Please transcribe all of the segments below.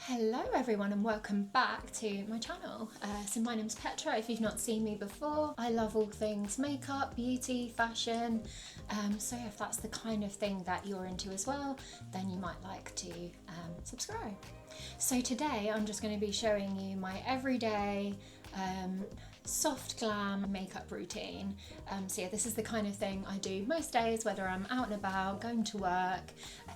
Hello everyone and welcome back to my channel. So my name's Petra, if you've not seen me before. I love all things makeup, beauty, fashion, so if that's the kind of thing that you're into as well, then you might like to subscribe. So today I'm just going to be showing you my everyday soft glam makeup routine. So yeah, this is the kind of thing I do most days, whether I'm out and about, going to work.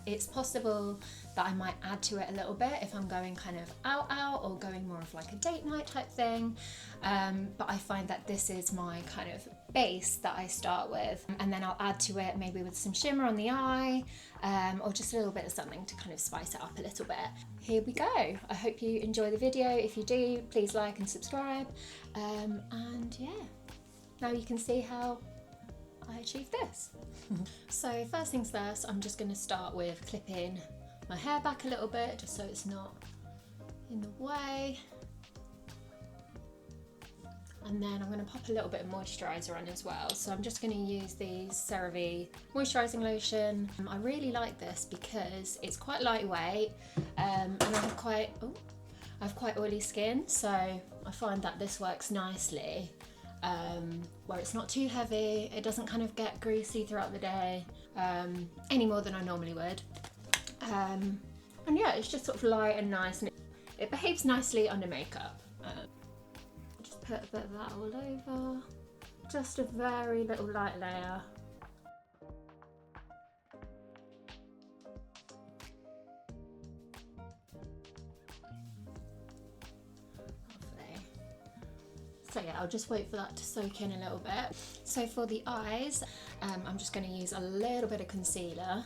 It's possible that I might add to it a little bit if I'm going kind of out or going more of like a date night type thing, but I find that this is my kind of base that I start with, and then I'll add to it maybe with some shimmer on the eye, or just a little bit of something to kind of spice it up a little bit. Here we go. I hope you enjoy the video. If you do, please like and subscribe, and yeah, now you can see how I achieved this. So first things first, I'm just going to start with clipping my hair back a little bit just so it's not in the way, and then I'm going to pop a little bit of moisturiser on as well. So I'm just going to use the CereVe moisturising lotion. I really like this because it's quite lightweight, and I have quite oily skin, so I find that this works nicely, where it's not too heavy, it doesn't kind of get greasy throughout the day, any more than I normally would. And yeah, it's just sort of light and nice, and it behaves nicely under makeup. Just put a bit of that all over, just a very little light layer. So yeah, I'll just wait for that to soak in a little bit. So for the eyes, I'm just going to use a little bit of concealer.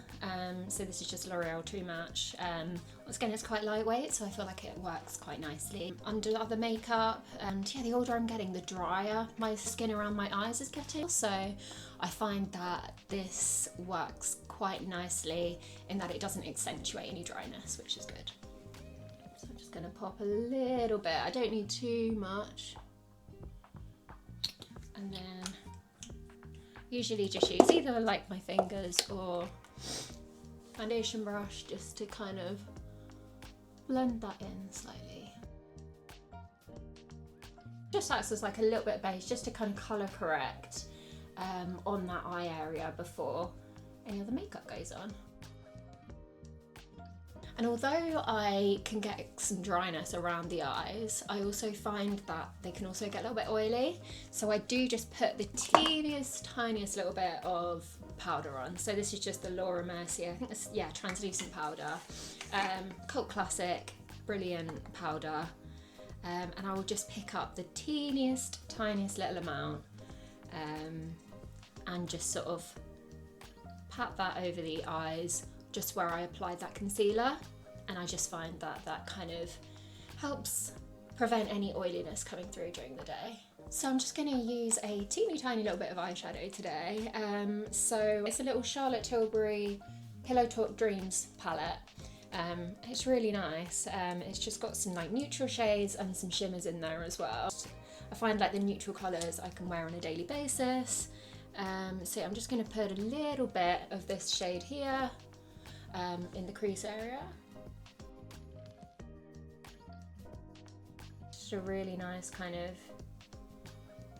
So this is just L'Oreal True Match. Once again, it's quite lightweight, so I feel like it works quite nicely under other makeup. And yeah, the older I'm getting, the drier my skin around my eyes is getting. So I find that this works quite nicely in that it doesn't accentuate any dryness, which is good. So I'm just going to pop a little bit. I don't need too much. And then usually just use either like my fingers or foundation brush just to kind of blend that in slightly. Just acts as like a little bit of base just to kind of colour correct on that eye area before any other makeup goes on. And although I can get some dryness around the eyes, I also find that they can also get a little bit oily. So I do just put the teeniest, tiniest little bit of powder on. So this is just the Mercier, I think this, yeah, translucent powder. Cult classic, brilliant powder. And I will just pick up the teeniest, tiniest little amount, and just sort of pat that over the eyes, just where I applied that concealer, and I just find that that kind of helps prevent any oiliness coming through during the day. So I'm just going to use a teeny tiny little bit of eyeshadow today. So it's a little Charlotte Tilbury Pillow Talk Dreams palette. It's really nice. It's just got some like neutral shades and some shimmers in there as well. I find like the neutral colours I can wear on a daily basis. So I'm just going to put a little bit of this shade here in the crease area. Just a really nice kind of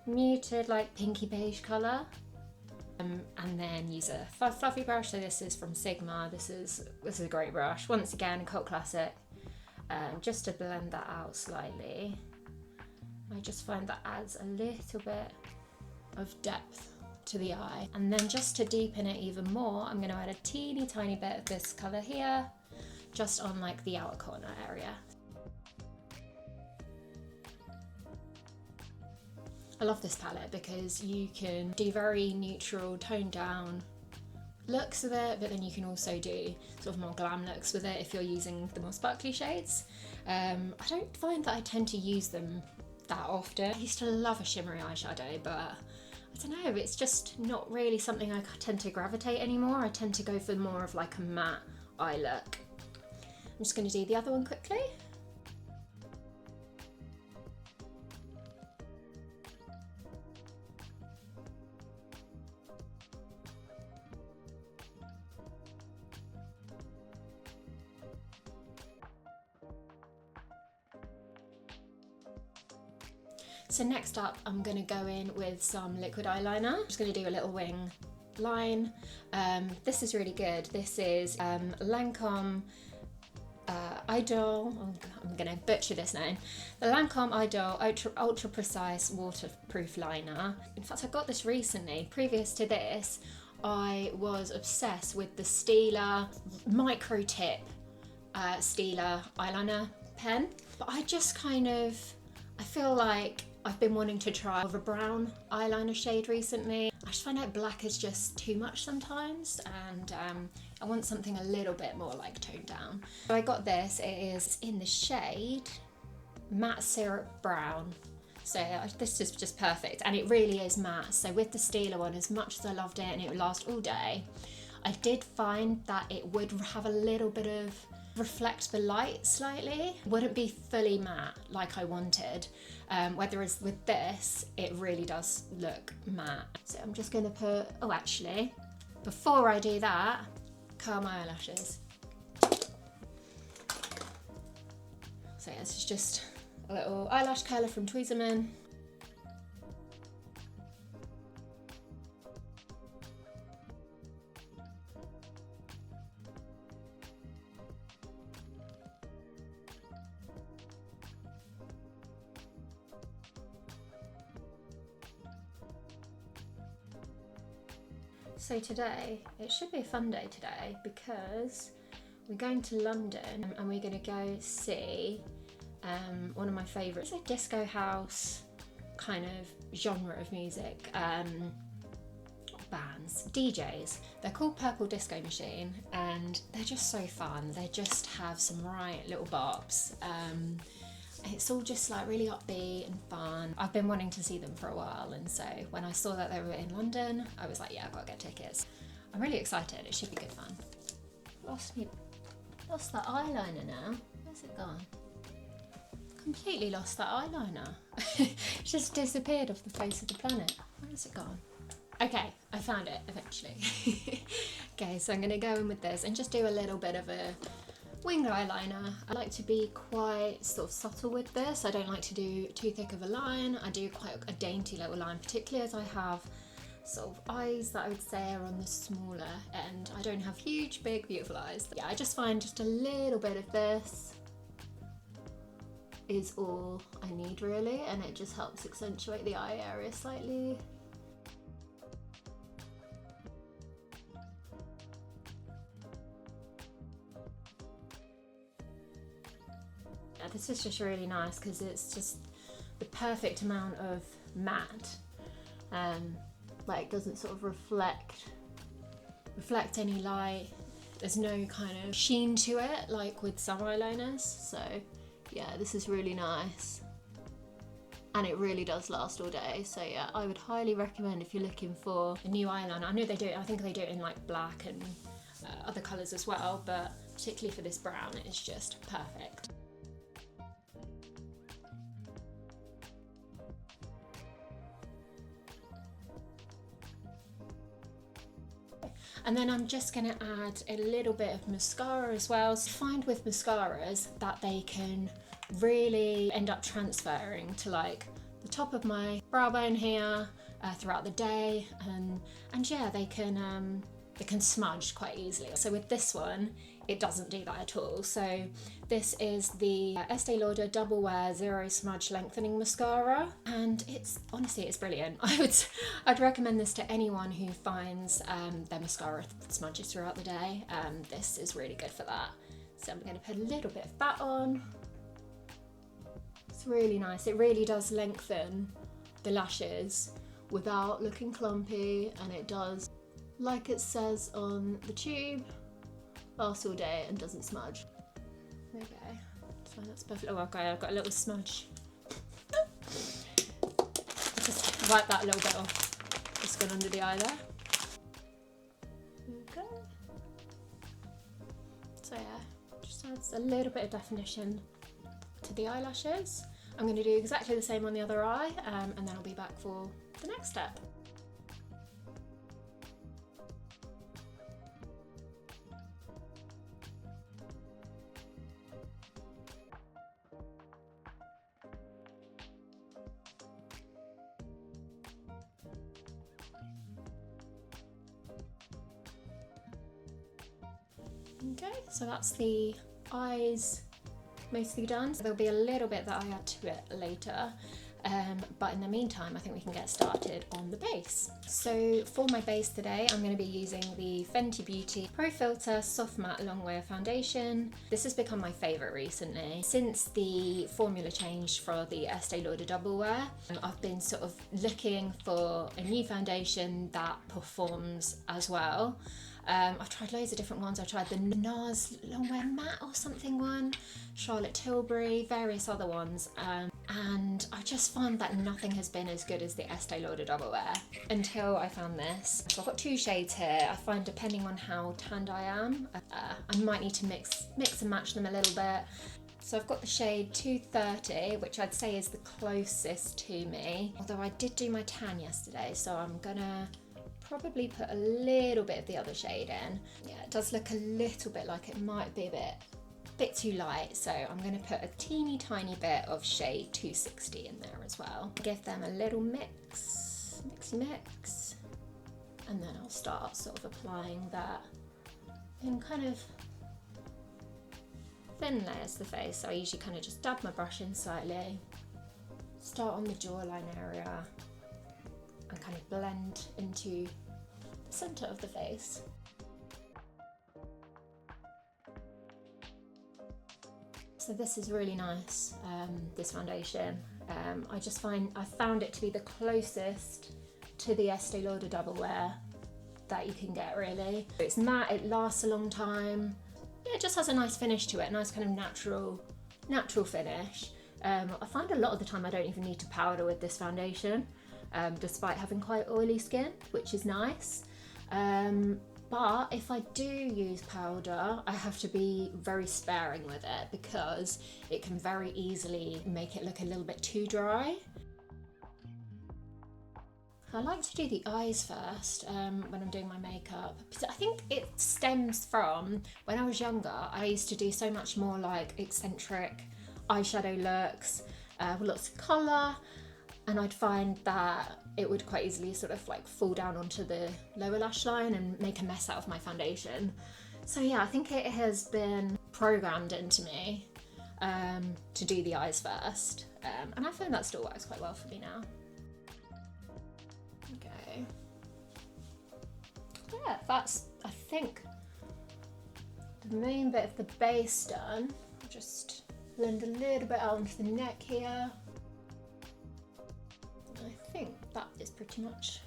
muted like pinky beige colour. And then use a fluffy brush. So this is from Sigma. This is a great brush. Once again, a cult classic. Just to blend that out slightly. I just find that adds a little bit of depth to the eye. And then just to deepen it even more, I'm going to add a teeny tiny bit of this colour here, just on like the outer corner area. I love this palette because you can do very neutral, toned down looks with it, but then you can also do sort of more glam looks with it if you're using the more sparkly shades. I don't find that I tend to use them that often. I used to love a shimmery eyeshadow, but I don't know, it's just not really something I tend to gravitate anymore. I tend to go for more of like a matte eye look. I'm just going to do the other one quickly. So next up, I'm going to go in with some liquid eyeliner. I'm just going to do a little wing line. This is really good. This is Lancome Idole, oh, I'm going to butcher this name. The Lancome Idole Ultra Precise Waterproof Liner. In fact, I got this recently. Previous to this, I was obsessed with the Stila micro tip Stila eyeliner pen. But I just I feel like I've been wanting to try a brown eyeliner shade recently. I just find out black is just too much sometimes, and I want something a little bit more like toned down. So I got this, it is in the shade Matte Syrup Brown. So this is just perfect, and it really is matte. So with the Stila one, as much as I loved it and it would last all day, I did find that it would have a little bit of reflect the light slightly. Wouldn't be fully matte like I wanted. Whereas with this, it really does look matte. So I'm just gonna put, oh actually, before I do that, curl my eyelashes. So yeah, this is just a little eyelash curler from Tweezerman. So today, it should be a fun day today because we're going to London and we're going to go see one of my favourites, a disco house kind of genre of music bands, DJs. They're called Purple Disco Machine and they're just so fun. They just have some right little bops. It's all just like really upbeat and fun. I've been wanting to see them for a while, and so when I saw that they were in London, I was like, yeah, I've got to get tickets. I'm really excited, it should be good fun. Lost that eyeliner now. Where's it gone? Completely lost that eyeliner. It just disappeared off the face of the planet. Where has it gone? Okay, I found it eventually. Okay, so I'm gonna go in with this and just do a little bit of a winged eyeliner. I like to be quite sort of subtle with this. I don't like to do too thick of a line. I do quite a dainty little line, particularly as I have sort of eyes that I would say are on the smaller end. I don't have huge, big, beautiful eyes. Yeah, I just find just a little bit of this is all I need really, and it just helps accentuate the eye area slightly. This is just really nice because it's just the perfect amount of matte. Like it doesn't sort of reflect any light. There's no kind of sheen to it like with some eyeliners. So yeah, this is really nice. And it really does last all day. So yeah, I would highly recommend if you're looking for a new eyeliner. I know they do it, I think they do it in like black and other colours as well, but particularly for this brown, it's just perfect. And then I'm just going to add a little bit of mascara as well. So I find with mascaras that they can really end up transferring to like the top of my brow bone here throughout the day, and yeah, they can smudge quite easily. So with this one, it doesn't do that at all. So this is the Estee Lauder Double Wear Zero Smudge Lengthening Mascara, and it's honestly, it's brilliant. I'd recommend this to anyone who finds their mascara smudges throughout the day. This is really good for that. So I'm going to put a little bit of that on. It's really nice. It really does lengthen the lashes without looking clumpy, and it does, like it says on the tube, lasts all day and doesn't smudge. There we go. So that's perfect. Oh, okay, I've got a little smudge. Just wipe that a little bit off. Just gone under the eye there. Okay. So yeah, just adds a little bit of definition to the eyelashes. I'm going to do exactly the same on the other eye, and then I'll be back for the next step. Okay, so that's the eyes mostly done. So there'll be a little bit that I add to it later. But in the meantime, I think we can get started on the base. So for my base today, I'm going to be using the Fenty Beauty Pro Filt'r Soft Matte Longwear Foundation. This has become my favourite recently. Since the formula changed for the Estee Lauder Double Wear, I've been sort of looking for a new foundation that performs as well. I've tried loads of different ones. I've tried the NARS Longwear Matte or something one, Charlotte Tilbury, various other ones, and I just found that nothing has been as good as the Estee Lauder Double Wear until I found this. So I've got two shades here. I find depending on how tanned I am, I might need to mix and match them a little bit. So I've got the shade 230, which I'd say is the closest to me, although I did do my tan yesterday, so I'm gonna probably put a little bit of the other shade in. Yeah, it does look a little bit like it might be a bit too light, so I'm going to put a teeny tiny bit of shade 260 in there as well. Give them a little mix, and then I'll start sort of applying that in kind of thin layers to the face. So I usually kind of just dab my brush in slightly, start on the jawline area, and kind of blend into the centre of the face. So this is really nice, this foundation. I found it to be the closest to the Estee Lauder Double Wear that you can get, really. It's matte, it lasts a long time. Yeah, it just has a nice finish to it, nice kind of natural finish. I find a lot of the time I don't even need to powder with this foundation, despite having quite oily skin, which is nice. But if I do use powder, I have to be very sparing with it because it can very easily make it look a little bit too dry. I like to do the eyes first when I'm doing my makeup, because I think it stems from when I was younger. I used to do so much more like eccentric eyeshadow looks with lots of colour, and I'd find that it would quite easily sort of like fall down onto the lower lash line and make a mess out of my foundation. So yeah, I think it has been programmed into me to do the eyes first, and I find that still works quite well for me now. Okay. Yeah, that's, I think, the main bit of the base done. I'll just blend a little bit out onto the neck here. I think that is pretty much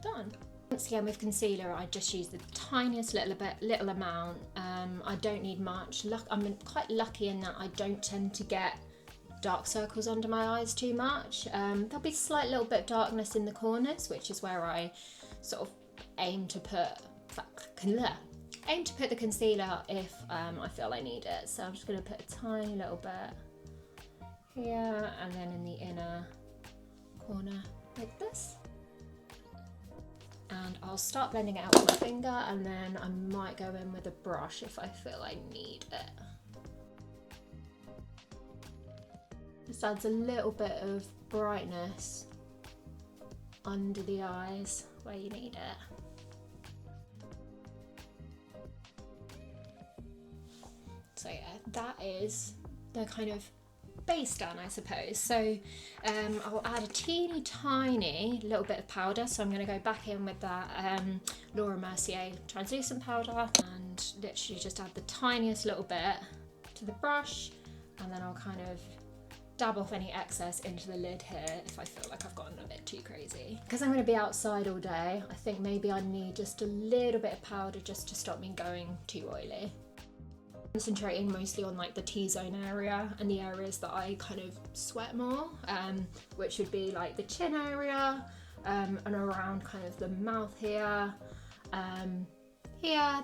done. Once again with concealer, I just use the tiniest little amount. I don't need much. I'm quite lucky in that I don't tend to get dark circles under my eyes too much. There'll be a slight little bit of darkness in the corners, which is where I sort of aim to put the concealer if I feel I need it. So I'm just going to put a tiny little bit here and then in the inner corner like this, and I'll start blending it out with my finger, and then I might go in with a brush if I feel I need it. This adds a little bit of brightness under the eyes where you need it. So yeah, that is the kind of base done, I suppose. So I'll add a teeny tiny little bit of powder, so I'm going to go back in with that Laura Mercier translucent powder and literally just add the tiniest little bit to the brush, and then I'll kind of dab off any excess into the lid here if I feel like I've gotten a bit too crazy. Because I'm going to be outside all day, I think maybe I need just a little bit of powder just to stop me going too oily. Concentrating mostly on like the T-zone area and the areas that I kind of sweat more, which would be like the chin area and around kind of the mouth here,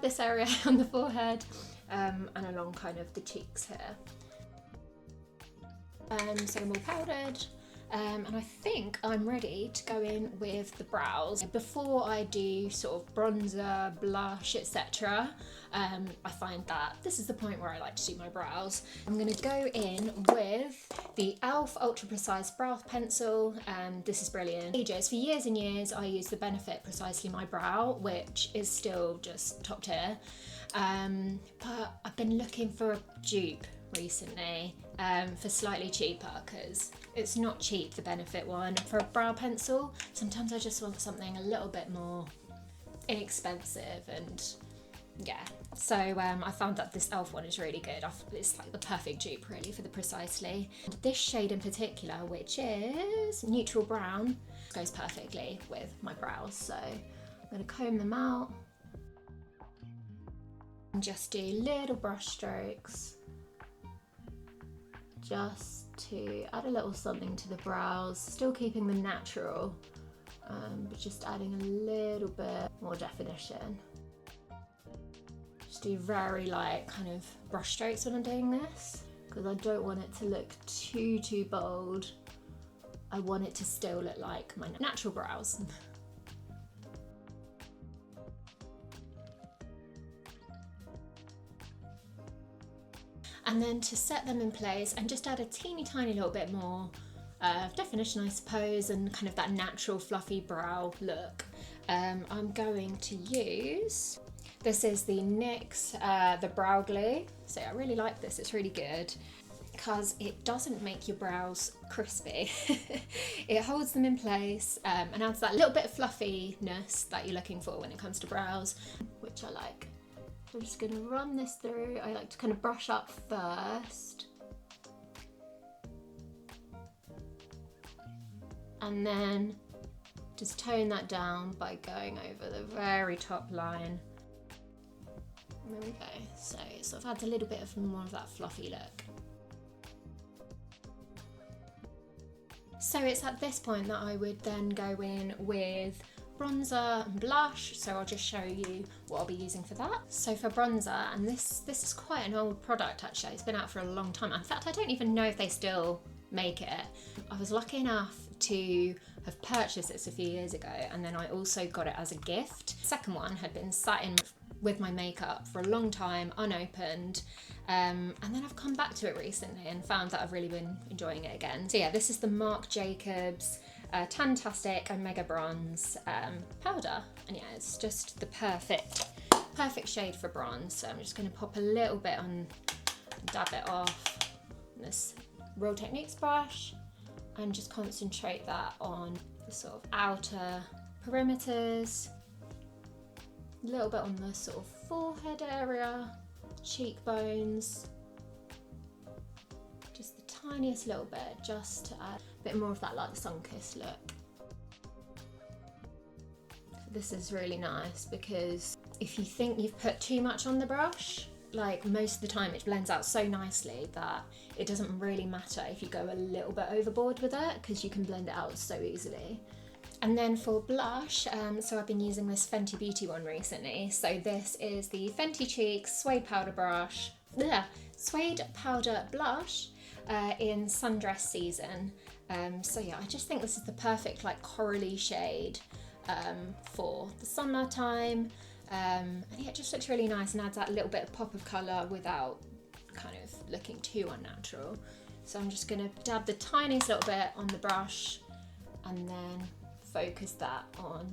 this area on the forehead, and along kind of the cheeks here. So I'm all powdered. And I think I'm ready to go in with the brows. Before I do sort of bronzer, blush, etc., I find that this is the point where I like to do my brows. I'm going to go in with the E.L.F. Ultra Precise Brow Pencil. This is brilliant. For years and years I use the Benefit Precisely My Brow, which is still just top tier. But I've been looking for a dupe recently for slightly cheaper, because it's not cheap, the Benefit one, for a brow pencil. Sometimes I just want something a little bit more inexpensive, and yeah, so I found that this E.L.F. one is really good. It's like the perfect dupe really for the Precisely. This shade in particular, which is neutral brown, goes perfectly with my brows, so I'm going to comb them out and just do little brush strokes just to add a little something to the brows, still keeping them natural, but just adding a little bit more definition. Just do very light kind of brush strokes when I'm doing this, because I don't want it to look too bold. I want it to still look like my natural brows. And then to set them in place and just add a teeny tiny little bit more definition, I suppose, and kind of that natural fluffy brow look, I'm going to use, this is the NYX The Brow Glue. So I really like this, it's really good because it doesn't make your brows crispy. It holds them in place and adds that little bit of fluffiness that you're looking for when it comes to brows, which I like. I'm just going to run this through. I like to kind of brush up first, and then just tone that down by going over the very top line. There we go. So it sort of adds a little bit of more of that fluffy look. So it's at this point that I would then go in with bronzer and blush, so I'll just show you what I'll be using for that. So for bronzer, and this is quite an old product actually, it's been out for a long time. In fact, I don't even know if they still make it. I was lucky enough to have purchased this a few years ago, and then I also got it as a gift. The second one had been sat in with my makeup for a long time, unopened, and then I've come back to it recently and found that I've really been enjoying it again. So yeah, this is the Marc Jacobs Tantastic and Mega Bronze powder, and yeah, it's just the perfect shade for bronze. So I'm just going to pop a little bit on, dab it off on this Real Techniques brush, and just concentrate that on the sort of outer perimeters, a little bit on the sort of forehead area, cheekbones, just the tiniest little bit, just to add a bit more of that like sun-kissed look. This is really nice because if you think you've put too much on the brush, like most of the time it blends out so nicely that it doesn't really matter if you go a little bit overboard with it, because you can blend it out so easily. And then for blush, so I've been using this Fenty Beauty one recently. So this is the Fenty Cheeks Suede Powder Brush, Suede Powder Blush in Sundress Season. So yeah, I just think this is the perfect like corally shade for the summertime. And yeah, it just looks really nice and adds that little bit of pop of colour without kind of looking too unnatural. So I'm just going to dab the tiniest little bit on the brush and then focus that on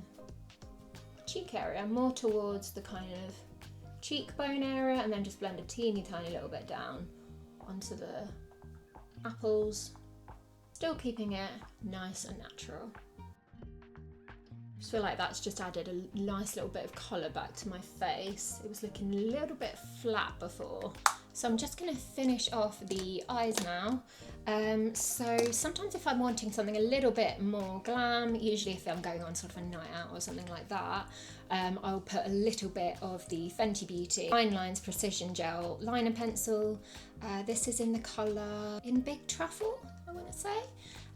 the cheek area, more towards the kind of cheekbone area, and then just blend a teeny tiny little bit down onto the apples, still keeping it nice and natural. I just feel like that's just added a nice little bit of colour back to my face. It was looking a little bit flat before. So I'm just going to finish off the eyes now. So sometimes if I'm wanting something a little bit more glam, usually if I'm going on sort of a night out or something like that, I'll put a little bit of the Fenty Beauty Fine Lines Precision Gel Liner Pencil. This is in the colour In Big Truffle, I want to say.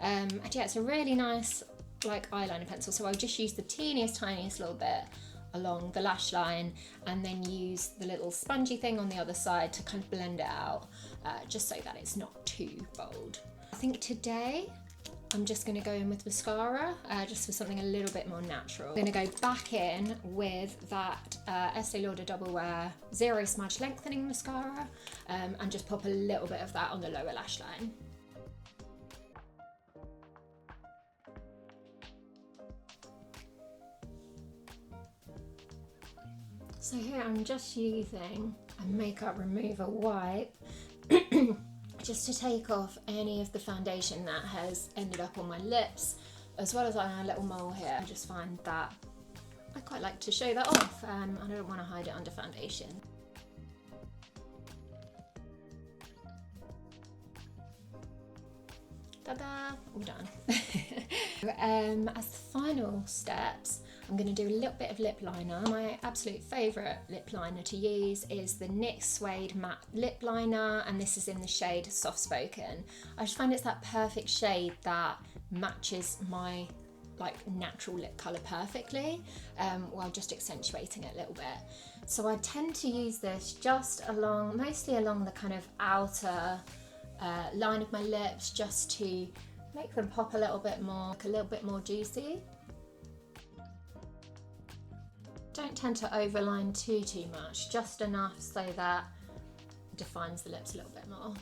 And yeah, it's a really nice like eyeliner pencil, so I'll just use the tiniest little bit along the lash line and then use the little spongy thing on the other side to kind of blend it out, just so that it's not too bold. I think today I'm just going to go in with mascara, just for something a little bit more natural. I'm going to go back in with that Estee Lauder Double Wear Zero Smudge Lengthening Mascara, and just pop a little bit of that on the lower lash line. So here I'm just using a makeup remover wipe just to take off any of the foundation that has ended up on my lips, as well as on a little mole here. I just find that I quite like to show that off, and I don't want to hide it under foundation. Ta-da! All done. As the final steps, I'm going to do a little bit of lip liner. My absolute favourite lip liner to use is the NYX Suede Matte Lip Liner, and this is in the shade Softspoken. I just find it's that perfect shade that matches my natural lip colour perfectly, while just accentuating it a little bit. So I tend to use this just mostly along the kind of outer line of my lips, just to make them pop a little bit more juicy. Don't tend to overline too much, just enough so that it defines the lips a little bit more.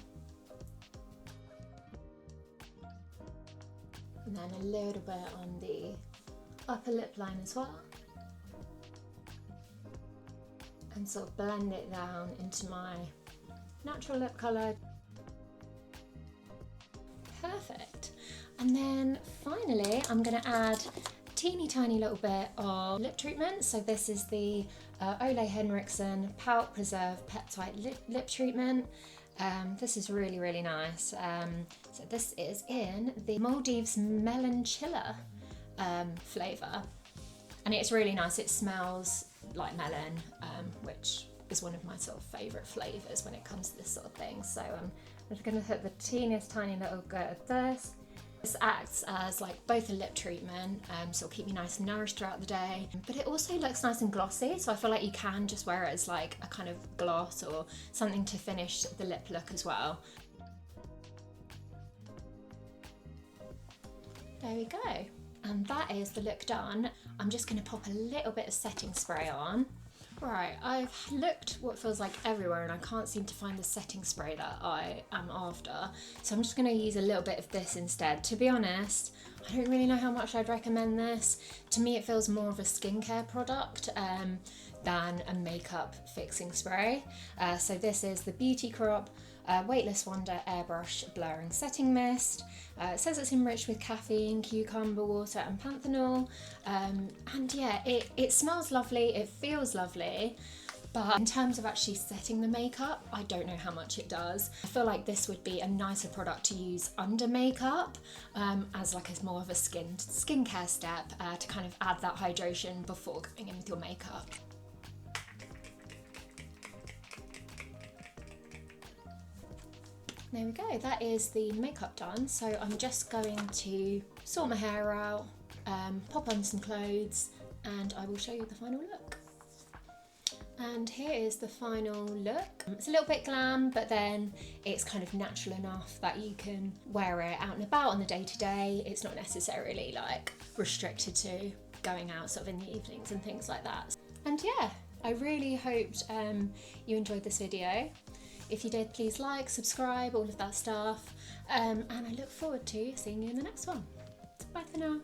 And then a little bit on the upper lip line as well. And sort of blend it down into my natural lip colour. Perfect. And then finally I'm going to add teeny tiny little bit of lip treatment. So this is the Ole Henrikson Pout Preserve Peptide lip treatment. This is really, really nice. So this is in the Maldives Melon Chiller flavour, and it's really nice. It smells like melon, which is one of my sort of favourite flavours when it comes to this sort of thing. So I'm just going to put the teeniest tiny little bit of this. This acts as both a lip treatment, so it'll keep you nice and nourished throughout the day, but it also looks nice and glossy, so I feel like you can just wear it as a kind of gloss or something to finish the lip look as well. There we go, and that is the look done. I'm just going to pop a little bit of setting spray on. Right, I've looked what feels like everywhere and I can't seem to find the setting spray that I am after. So I'm just going to use a little bit of this instead. To be honest, I don't really know how much I'd recommend this. To me it feels more of a skincare product than a makeup fixing spray. So this is the Beauty Crop Weightless Wonder Airbrush Blurring Setting Mist. It says it's enriched with caffeine, cucumber water and panthenol, and yeah, it smells lovely, it feels lovely, but in terms of actually setting the makeup, I don't know how much it does. I feel like this would be a nicer product to use under makeup, as more of a skincare step, to kind of add that hydration before going in with your makeup. There we go, that is the makeup done. So I'm just going to sort my hair out, pop on some clothes, and I will show you the final look. And here is the final look. It's a little bit glam, but then it's kind of natural enough that you can wear it out and about on the day-to-day. It's not necessarily restricted to going out sort of in the evenings and things like that. And yeah, I really hoped you enjoyed this video. If you did, please like, subscribe, all of that stuff, and I look forward to seeing you in the next one. Bye for now.